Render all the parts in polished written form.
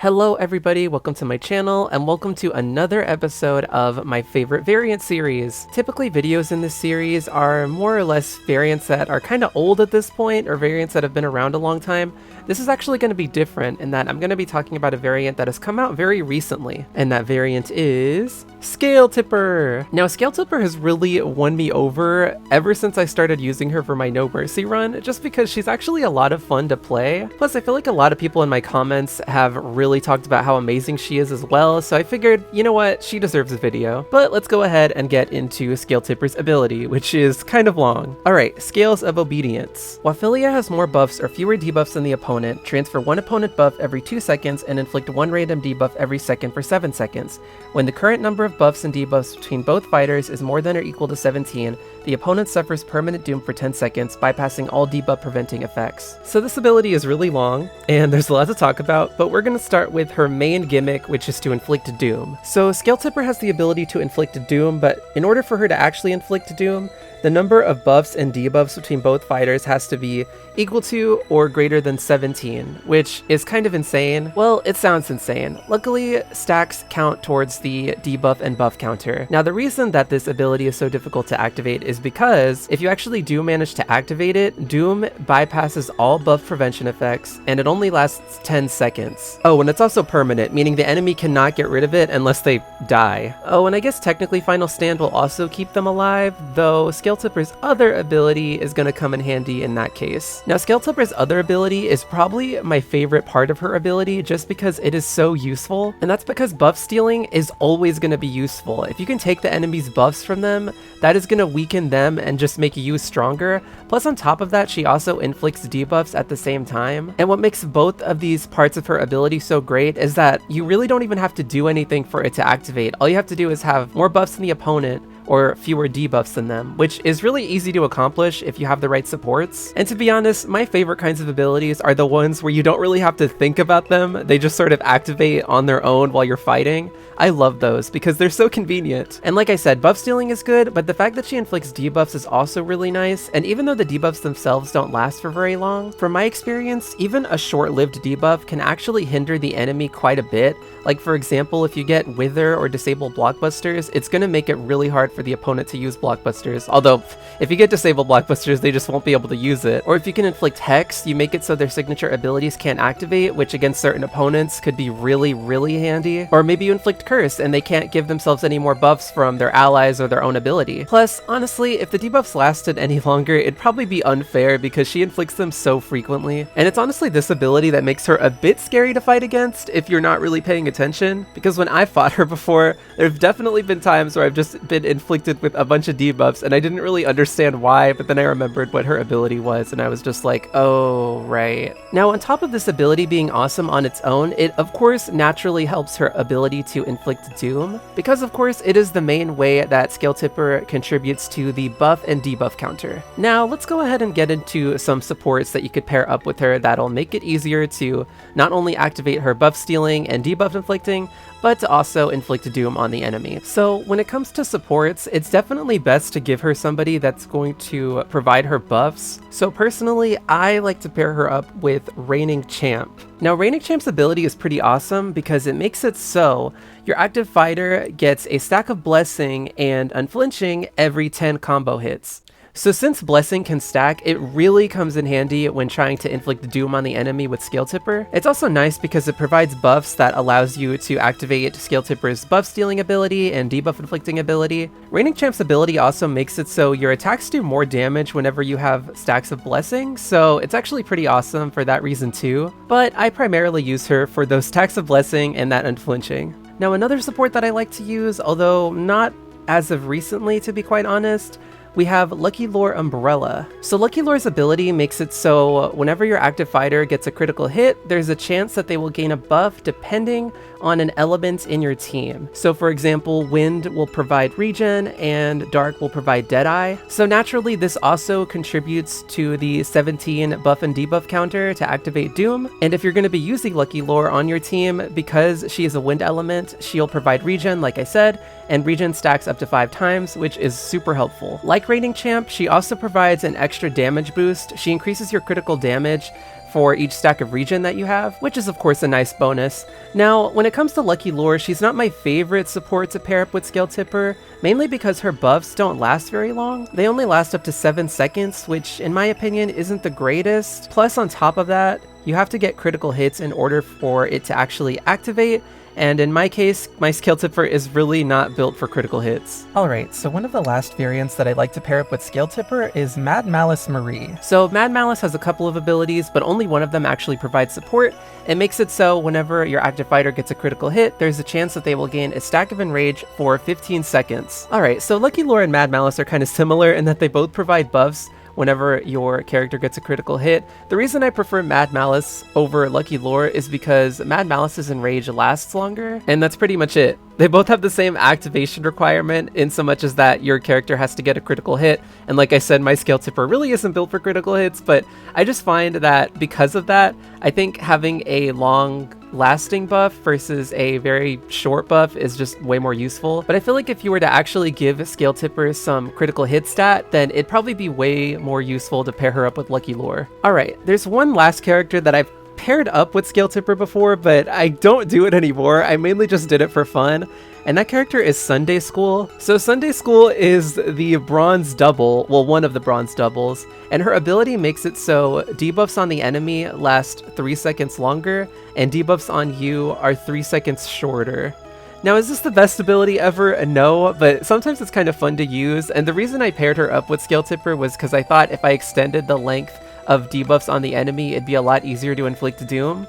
Hello everybody, welcome to my channel, and welcome to another episode of my favorite variant series. Typically videos in this series are more or less variants that are kind of old at this point, or variants that have been around a long time. This is actually going to be different in that I'm going to be talking about a variant that has come out very recently, and that variant is Scale Tipper. Now Scale Tipper has really won me over ever since I started using her for my No Mercy run, just because she's actually a lot of fun to play. Plus I feel like a lot of people in my comments have really talked about how amazing she is as well, so I figured, you know what, she deserves a video. But let's go ahead and get into Scale Tipper's ability, which is kind of long. Alright, Scales of Obedience. While Filia has more buffs or fewer debuffs than the opponent, transfer one opponent buff every 2 seconds and inflict one random debuff every second for 7 seconds. When the current number of buffs and debuffs between both fighters is more than or equal to 17, the opponent suffers permanent doom for 10 seconds, bypassing all debuff preventing effects. So this ability is really long, and there's a lot to talk about, but we're going to start with her main gimmick, which is to inflict doom. So Scale Tipper has the ability to inflict doom, but in order for her to actually inflict doom, the number of buffs and debuffs between both fighters has to be equal to or greater than 17, which is kind of insane. Well, it sounds insane. Luckily, stacks count towards the debuff and buff counter. Now, the reason that this ability is so difficult to activate is because if you actually do manage to activate it, Doom bypasses all buff prevention effects, and it only lasts 10 seconds. Oh, and it's also permanent, meaning the enemy cannot get rid of it unless they die. Oh, and I guess technically Final Stand will also keep them alive, though Scale Tipper's other ability is going to come in handy in that case. Now, Scale Tipper's other ability is probably my favorite part of her ability just because it is so useful, and that's because buff stealing is always going to be useful. If you can take the enemy's buffs from them, that is going to weaken them and just make you stronger. Plus on top of that, she also inflicts debuffs at the same time. And what makes both of these parts of her ability so great is that you really don't even have to do anything for it to activate. All you have to do is have more buffs than the opponent, or fewer debuffs than them, which is really easy to accomplish if you have the right supports. And to be honest, my favorite kinds of abilities are the ones where you don't really have to think about them, they just sort of activate on their own while you're fighting. I love those because they're so convenient. And like I said, buff stealing is good, but the fact that she inflicts debuffs is also really nice, and even though the debuffs themselves don't last for very long, from my experience, even a short-lived debuff can actually hinder the enemy quite a bit. Like for example, if you get Wither or disable blockbusters, it's gonna make it really hard for the opponent to use blockbusters, although if you get disabled blockbusters, they just won't be able to use it. Or if you can inflict Hex, you make it so their signature abilities can't activate, which against certain opponents could be really handy. Or maybe you inflict Curse and they can't give themselves any more buffs from their allies or their own ability. Plus, honestly, if the debuffs lasted any longer, it'd probably be unfair because she inflicts them so frequently. And it's honestly this ability that makes her a bit scary to fight against if you're not really paying attention, because when I fought her before, there have definitely been times where I've just been inflicted with a bunch of debuffs and I didn't really understand why, but then I remembered what her ability was and I was just like, oh, right. Now, on top of this ability being awesome on its own, it of course naturally helps her ability to inflict doom, because of course it is the main way that Scale Tipper contributes to the buff and debuff counter. Now, let's go ahead and get into some supports that you could pair up with her that'll make it easier to not only activate her buff stealing and debuff inflicting, but to also inflict doom on the enemy. So when it comes to supports, it's definitely best to give her somebody that's going to provide her buffs. So personally, I like to pair her up with Reigning Champ. Now, Reigning Champ's ability is pretty awesome because it makes it so your active fighter gets a stack of Blessing and Unflinching every 10 combo hits. So since Blessing can stack, it really comes in handy when trying to inflict doom on the enemy with Scale Tipper. It's also nice because it provides buffs that allows you to activate Scale Tipper's buff stealing ability and debuff inflicting ability. Reigning Champ's ability also makes it so your attacks do more damage whenever you have stacks of Blessing, so it's actually pretty awesome for that reason too. But I primarily use her for those stacks of Blessing and that Unflinching. Now, another support that I like to use, although not as of recently to be quite honest, we have Lucky Lore Umbrella. So Lucky Lore's ability makes it so whenever your active fighter gets a critical hit, there's a chance that they will gain a buff depending on an element in your team. So for example, Wind will provide regen and Dark will provide Deadeye. So naturally, this also contributes to the 17 buff and debuff counter to activate Doom. And if you're going to be using Lucky Lore on your team, because she is a wind element, she'll provide regen, like I said, and regen stacks up to 5 times, which is super helpful. Like Reigning Champ, she also provides an extra damage boost. She increases your critical damage for each stack of regen that you have, which is of course a nice bonus. Now, when it comes to Lucky Lore, she's not my favorite support to pair up with Skill Tipper, mainly because her buffs don't last very long. They only last up to 7 seconds, which in my opinion isn't the greatest. Plus on top of that, you have to get critical hits in order for it to actually activate, and in my case, my Skill Tipper is really not built for critical hits. Alright, so one of the last variants that I like to pair up with Skill Tipper is Mad Malice Marie. So Mad Malice has a couple of abilities, but only one of them actually provides support. It makes it so whenever your active fighter gets a critical hit, there's a chance that they will gain a stack of Enrage for 15 seconds. Alright, so Lucky Lore and Mad Malice are kind of similar in that they both provide buffs whenever your character gets a critical hit. The reason I prefer Mad Malice over Lucky Lore is because Mad Malice's Enrage lasts longer, and that's pretty much it. They both have the same activation requirement in so much as that your character has to get a critical hit, and like I said, my Skill Tipper really isn't built for critical hits, but I just find that because of that, I think having a long lasting buff versus a very short buff is just way more useful. But I feel like if you were to actually give Skill Tipper some critical hit stat, then it'd probably be way more useful to pair her up with Lucky Lore. Alright, there's one last character that I've paired up with Skill Tipper before, but I don't do it anymore. I mainly just did it for fun, and that character is Sunday School. So Sunday School is the bronze double, well, one of the bronze doubles, and her ability makes it so debuffs on the enemy last 3 seconds longer, and debuffs on you are 3 seconds shorter. Now, is this the best ability ever? No, but sometimes it's kind of fun to use, and the reason I paired her up with Skill Tipper was because I thought if I extended the length of debuffs on the enemy, it'd be a lot easier to inflict doom.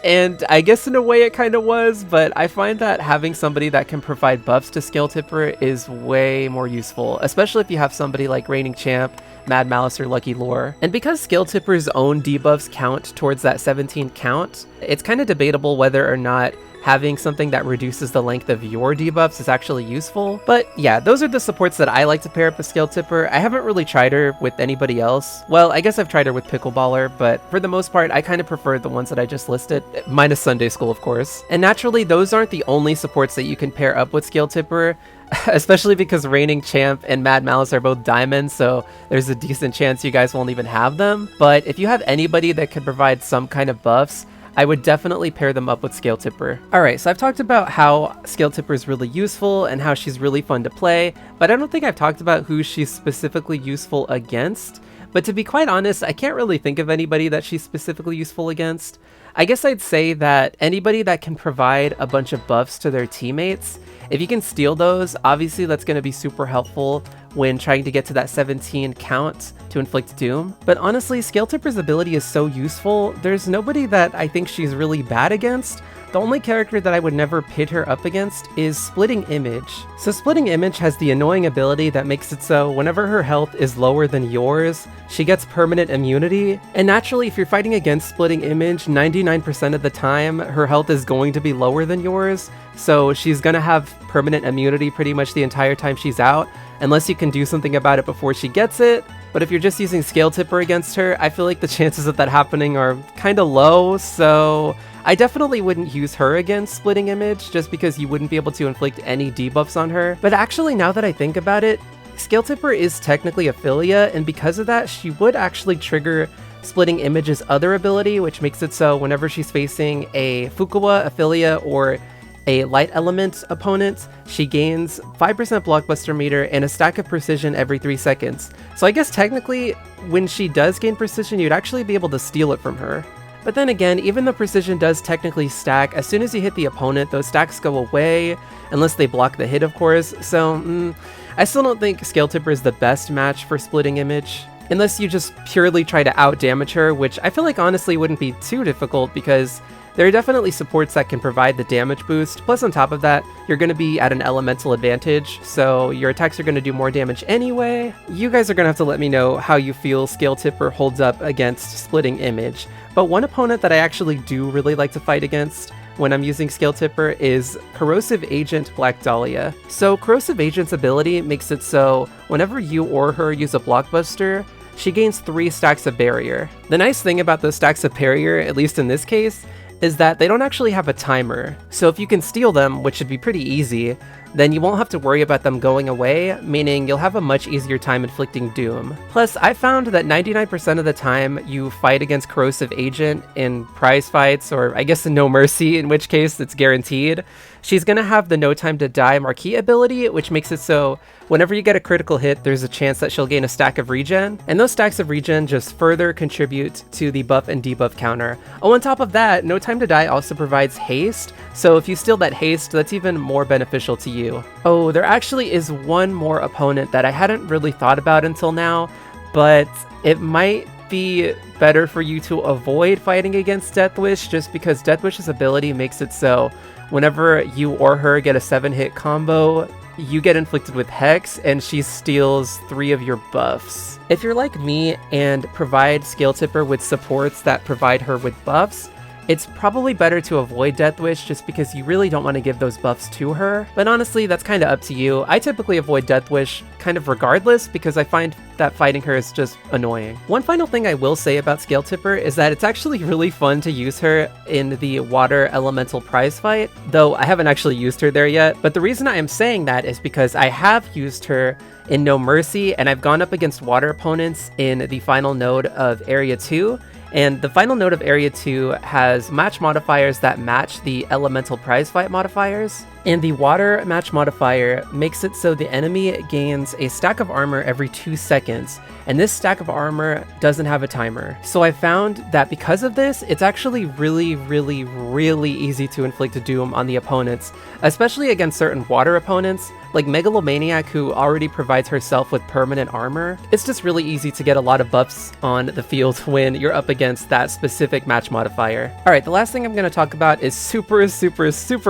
And I guess in a way it kind of was, but I find that having somebody that can provide buffs to Skill Tipper is way more useful, especially if you have somebody like Reigning Champ, Mad Malice, or Lucky Lore. And because Skill Tipper's own debuffs count towards that 17 count, it's kind of debatable whether or not having something that reduces the length of your debuffs is actually useful. But yeah, those are the supports that I like to pair up with Skill Tipper. I haven't really tried her with anybody else. Well, I guess I've tried her with Pickleballer, but for the most part, I kind of prefer the ones that I just listed, minus Sunday School, of course. And naturally, those aren't the only supports that you can pair up with Skill Tipper, especially because Reigning Champ and Mad Malice are both diamonds, so there's a decent chance you guys won't even have them. But if you have anybody that could provide some kind of buffs, I would definitely pair them up with Skill Tipper. Alright, so I've talked about how Skill Tipper is really useful and how she's really fun to play, but I don't think I've talked about who she's specifically useful against. But to be quite honest, I can't really think of anybody that she's specifically useful against. I guess I'd say that anybody that can provide a bunch of buffs to their teammates, if you can steal those, obviously that's going to be super helpful when trying to get to that 17 count to inflict doom. But honestly, Skill Tipper's ability is so useful, there's nobody that I think she's really bad against. The only character that I would never pit her up against is Splitting Image. So Splitting Image has the annoying ability that makes it so whenever her health is lower than yours, she gets permanent immunity. And naturally, if you're fighting against Splitting Image, 99% of the time, her health is going to be lower than yours. So she's gonna have permanent immunity pretty much the entire time she's out, unless you can do something about it before she gets it. But if you're just using Skill Tipper against her, I feel like the chances of that happening are kind of low, so I definitely wouldn't use her against Splitting Image, just because you wouldn't be able to inflict any debuffs on her. But actually, now that I think about it, Skill Tipper is technically a Filia, and because of that, she would actually trigger Splitting Image's other ability, which makes it so whenever she's facing a Fukawa, a Filia, or a light element opponent, she gains 5% blockbuster meter and a stack of precision every 3 seconds. So I guess technically, when she does gain precision, you'd actually be able to steal it from her. But then again, even though precision does technically stack, as soon as you hit the opponent, those stacks go away, unless they block the hit, of course. So I still don't think Skill Tipper is the best match for Splitting Image, unless you just purely try to out-damage her, which I feel like honestly wouldn't be too difficult, because there are definitely supports that can provide the damage boost, plus on top of that, you're going to be at an elemental advantage, so your attacks are going to do more damage anyway. You guys are going to have to let me know how you feel Skill Tipper holds up against Splitting Image. But one opponent that I actually do really like to fight against when I'm using Skill Tipper is Corrosive Agent Black Dahlia. So Corrosive Agent's ability makes it so whenever you or her use a blockbuster, she gains 3 stacks of barrier. The nice thing about those stacks of barrier, at least in this case, is that they don't actually have a timer. So if you can steal them, which should be pretty easy, then you won't have to worry about them going away, meaning you'll have a much easier time inflicting doom. Plus, I found that 99% of the time you fight against Corrosive Agent in prize fights, or I guess in No Mercy, in which case it's guaranteed, she's gonna have the No Time to Die Marquee ability, which makes it so whenever you get a critical hit, there's a chance that she'll gain a stack of regen, and those stacks of regen just further contribute to the buff and debuff counter. Oh, on top of that, No Time to Die also provides haste, so if you steal that haste, that's even more beneficial to you. Oh, there actually is one more opponent that I hadn't really thought about until now, but it might be better for you to avoid fighting against Deathwish, just because Deathwish's ability makes it so whenever you or her get a 7-hit combo, you get inflicted with Hex, and she steals 3 of your buffs. If you're like me and provide Scale Tipper with supports that provide her with buffs, it's probably better to avoid Deathwish just because you really don't want to give those buffs to her, but honestly, that's kind of up to you. I typically avoid Deathwish kind of regardless because I find that fighting her is just annoying. One final thing I will say about Scale Tipper is that it's actually really fun to use her in the Water Elemental prize fight, though I haven't actually used her there yet, but the reason I am saying that is because I have used her in No Mercy, and I've gone up against water opponents in the final node of Area 2, and the final node of Area 2 has match modifiers that match the elemental prize fight modifiers. And the water match modifier makes it so the enemy gains a stack of armor every 2 seconds, and this stack of armor doesn't have a timer. So I found that because of this, it's actually really easy to inflict a doom on the opponents, especially against certain water opponents, like Megalomaniac, who already provides herself with permanent armor. It's just really easy to get a lot of buffs on the field when you're up against that specific match modifier. Alright, the last thing I'm going to talk about is super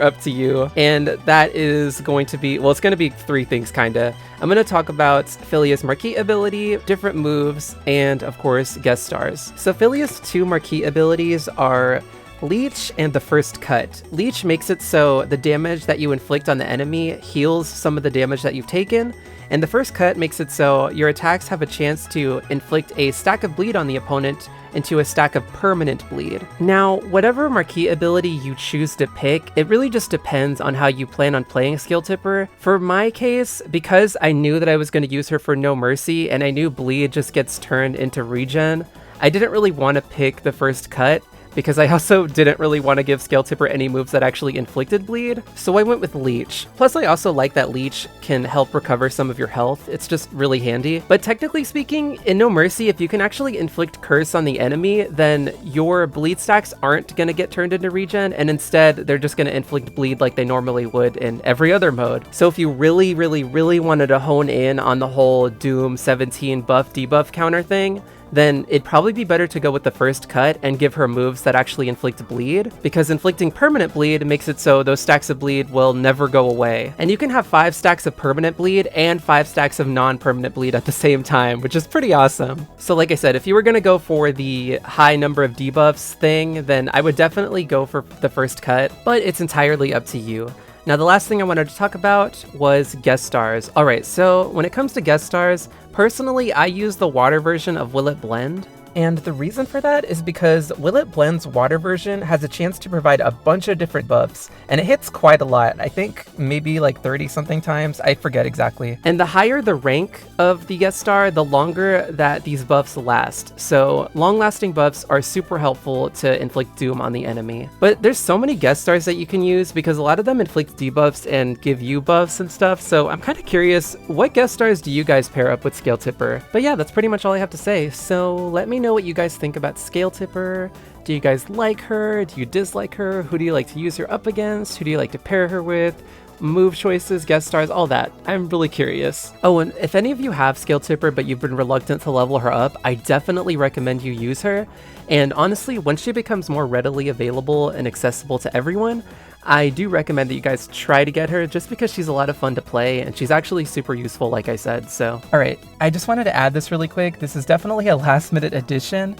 up to you, and that is going to be, well, it's going to be 3 things kinda. I'm going to talk about Filia's Marquee ability, different moves, and of course, guest stars. So Filia's 2 Marquee abilities are Leech and the First Cut. Leech makes it so the damage that you inflict on the enemy heals some of the damage that you've taken, and the First Cut makes it so your attacks have a chance to inflict a stack of bleed on the opponent into a stack of permanent bleed. Now, whatever Marquee ability you choose to pick, it really just depends on how you plan on playing Scale Tipper. For my case, because I knew that I was going to use her for No Mercy, and I knew bleed just gets turned into regen, I didn't really want to pick the First Cut, because I also didn't really want to give Scale Tipper any moves that actually inflicted bleed, so I went with Leech. Plus, I also like that Leech can help recover some of your health. It's just really handy. But technically speaking, in No Mercy, if you can actually inflict Curse on the enemy, then your bleed stacks aren't going to get turned into regen, and instead, they're just going to inflict bleed like they normally would in every other mode. So if you really wanted to hone in on the whole Doom 17 buff debuff counter thing, then it'd probably be better to go with the First Cut and give her moves that actually inflict bleed, because inflicting permanent bleed makes it so those stacks of bleed will never go away. And you can have 5 stacks of permanent bleed and 5 stacks of non-permanent bleed at the same time, which is pretty awesome. So like I said, if you were going to go for the high number of debuffs thing, then I would definitely go for the First Cut, but it's entirely up to you. Now, the last thing I wanted to talk about was guest stars. Alright, so when it comes to guest stars, personally, I use the water version of Will It Blend. And the reason for that is because Will It Blend's water version has a chance to provide a bunch of different buffs, and it hits quite a lot. I think maybe like 30 something times, I forget exactly. And the higher the rank of the guest star, the longer that these buffs last. So long-lasting buffs are super helpful to inflict doom on the enemy. But there's so many guest stars that you can use because a lot of them inflict debuffs and give you buffs and stuff, so I'm kind of curious, what guest stars do you guys pair up with Scale Tipper? But yeah, that's pretty much all I have to say, so let me know what you guys think about Scale Tipper. Do you guys like her? Do you dislike her? Who do you like to use her up against? Who do you like to pair her with? Move choices, guest stars, all that. I'm really curious. Oh, and if any of you have Scale Tipper but you've been reluctant to level her up, I definitely recommend you use her. And honestly, once she becomes more readily available and accessible to everyone, I do recommend that you guys try to get her just because she's a lot of fun to play and she's actually super useful, like I said, so. Alright, I just wanted to add this really quick. This is definitely a last minute addition.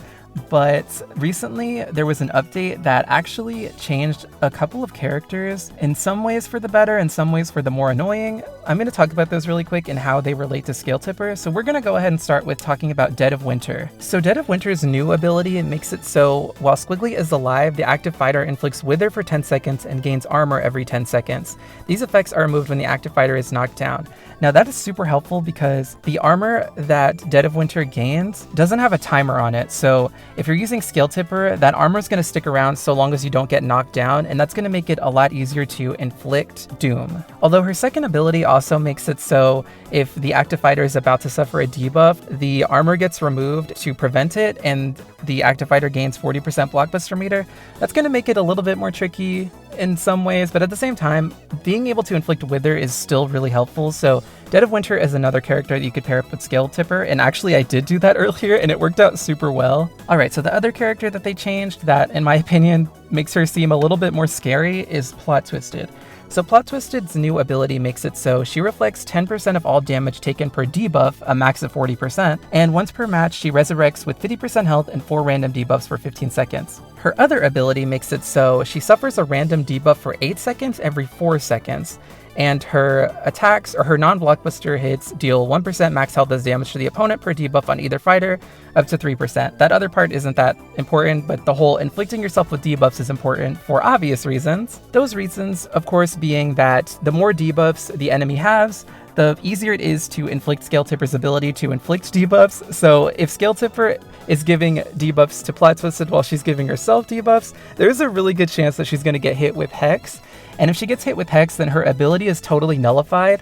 but recently there was an update that actually changed a couple of characters, in some ways for the better, in some ways for the more annoying. I'm going to talk about those really quick and how they relate to Scale Tipper. So we're going to go ahead and start with talking about Dead of Winter. So Dead of Winter's new ability makes it so while Squiggly is alive, the active fighter inflicts Wither for 10 seconds and gains armor every 10 seconds. These effects are removed when the active fighter is knocked down. Now that is super helpful because the armor that Dead of Winter gains doesn't have a timer on it. So if you're using Scale Tipper, that armor is going to stick around so long as you don't get knocked down, and that's going to make it a lot easier to inflict doom. Although her second ability also makes it so if the active fighter is about to suffer a debuff, the armor gets removed to prevent it, and the active fighter gains 40% blockbuster meter. That's going to make it a little bit more tricky in some ways, but at the same time, being able to inflict Wither is still really helpful. So Dead of Winter is another character that you could pair up with Scale Tipper, and actually I did do that earlier and it worked out super well. Alright, so the other character that they changed that, in my opinion, makes her seem a little bit more scary is Plot Twisted. So Plot Twisted's new ability makes it so she reflects 10% of all damage taken per debuff, a max of 40%, and once per match she resurrects with 50% health and 4 random debuffs for 15 seconds. Her other ability makes it so she suffers a random debuff for 8 seconds every 4 seconds, and her attacks or her non-blockbuster hits deal 1% max health as damage to the opponent per debuff on either fighter, up to 3%. That other part isn't that important, but the whole inflicting yourself with debuffs is important for obvious reasons. Those reasons, of course, being that the more debuffs the enemy has, the easier it is to inflict Scale Tipper's ability to inflict debuffs. So if Scale Tipper is giving debuffs to Plot Twisted while she's giving herself debuffs, there's a really good chance that she's going to get hit with Hex. And if she gets hit with Hex, then her ability is totally nullified.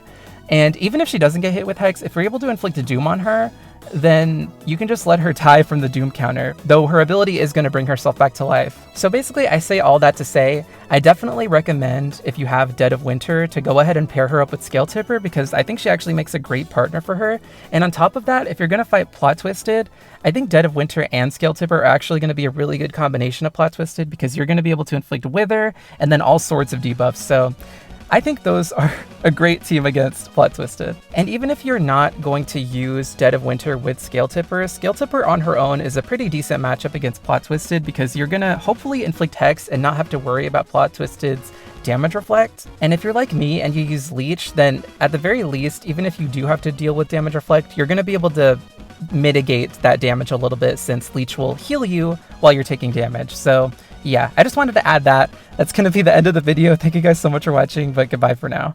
And even if she doesn't get hit with Hex, if you're able to inflict a Doom on her, then you can just let her die from the Doom counter, though her ability is going to bring herself back to life. So basically, I say all that to say, I definitely recommend, if you have Dead of Winter, to go ahead and pair her up with Scale Tipper, because I think she actually makes a great partner for her. And on top of that, if you're going to fight Plot Twisted, I think Dead of Winter and Scale Tipper are actually going to be a really good combination of Plot Twisted, because you're going to be able to inflict Wither and then all sorts of debuffs. So I think those are a great team against Plot Twisted. And even if you're not going to use Dead of Winter with Scale Tipper on her own is a pretty decent matchup against Plot Twisted, because you're gonna hopefully inflict Hex and not have to worry about Plot Twisted's damage reflect. And if you're like me and you use Leech, then at the very least, even if you do have to deal with damage reflect, you're gonna be able to mitigate that damage a little bit, since Leech will heal you while you're taking damage. So yeah, I just wanted to add that. That's going to be the end of the video. Thank you guys so much for watching, but goodbye for now.